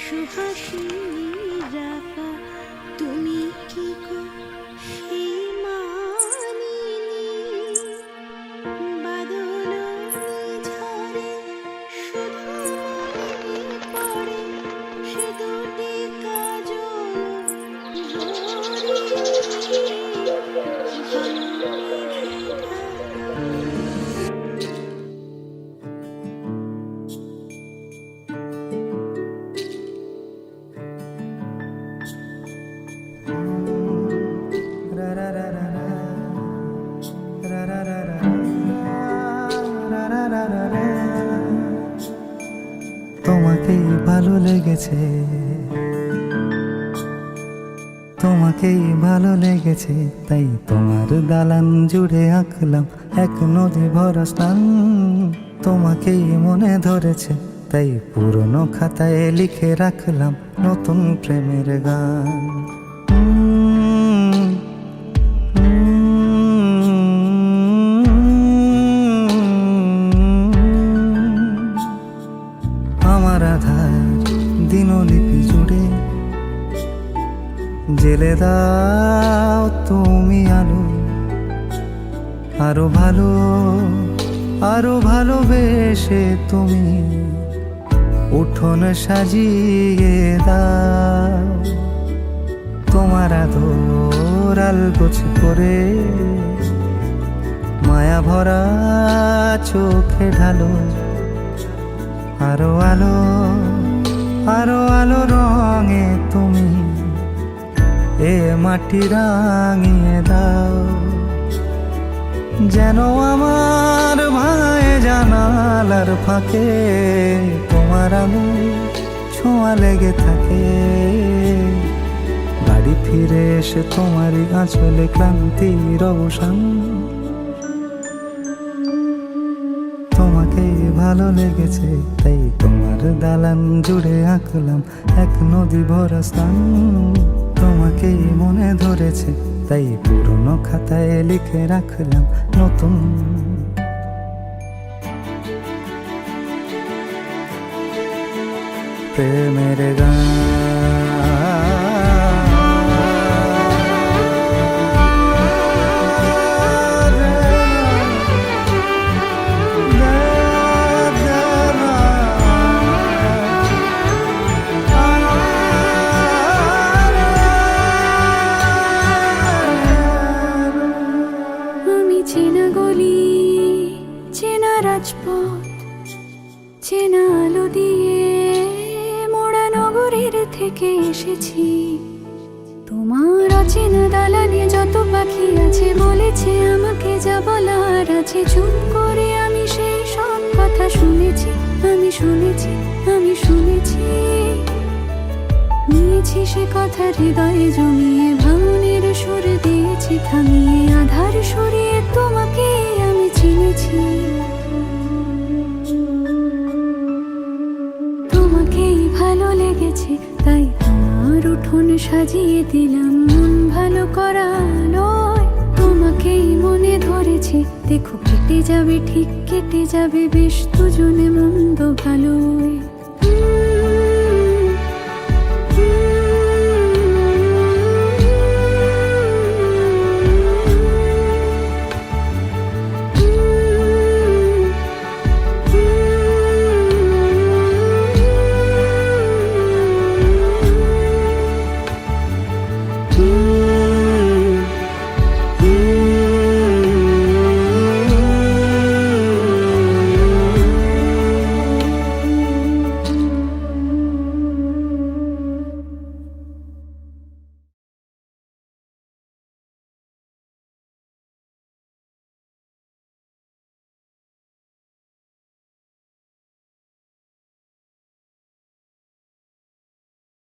সুহাসিনী রাখা তুমি কি গো সেই মানিনী বাদল ঝরে শুধু মনে পড়ে সে দুটি কাজল তোমাকেই ভালো লেগেছে, তোমাকেই ভালো লেগেছে, তাই তোমার দালান জুড়ে আঁকলাম এক নদী ভরা স্থান। তোমাকেই মনে ধরেছে, তাই পুরনো খাতায় লিখে রাখলাম নতুন প্রেমের গান। আমার আধার দিনলিপি জুড়ে জেলে দাও তুমি আলো, আরো ভালো আরো ভালোবেসে তুমি উঠোন সাজিয়ে দাও। তোমার আদর আলগোছ করে মায়া ভরা চোখে ঢালো, আরো আলো আরো আলো রঙে তুমি এ মাটি রাঙিয়ে দাও। যেন আমার ভাই জানালার ফাঁকে তোমার আলো ছোঁয়া লেগে থাকে। বাড়ি ফিরে এসে তোমারই আঁচলে ক্লান্তির অবসান। তোমাকেই ভালো লেগেছে, তাই তোমার দালান জুড়ে আঁকলাম এক নদী ভরা স্থান। তোমাকেই মনে ধরেছে, তাই পুরনো খাতায় লিখে রাখলাম নতুন প্রেমের গান। চেনা গলি, চেনা রাজপথ, চেনা আলো দিয়ে মোড়া নগরের থেকে এসেছি। তোমার অচেনা দালানে যত পাখি আছে বলেছে আমাকে যা বলার আছে। চুপ করে আমি সেই সব কথা শুনেছি, আমি শুনেছি, আমি শুনেছি। নিয়েছি সে কথা হৃদয়ে জমিয়ে, ভাঙনের সুর দিয়েছি থামিয়ে, আধার সরিয়ে তোমাকে আমি চিনেছি। তোমাকেই ভালো লেগেছে, তাই তোমার উঠোন সাজিয়ে দিলাম মন ভালো করা আলোয়। তোমাকেই মনে ধরেছে, দেখো কেটে যাবে ঠিক কেটে যাবে বেশ দুজনে মন্দ ভালোই।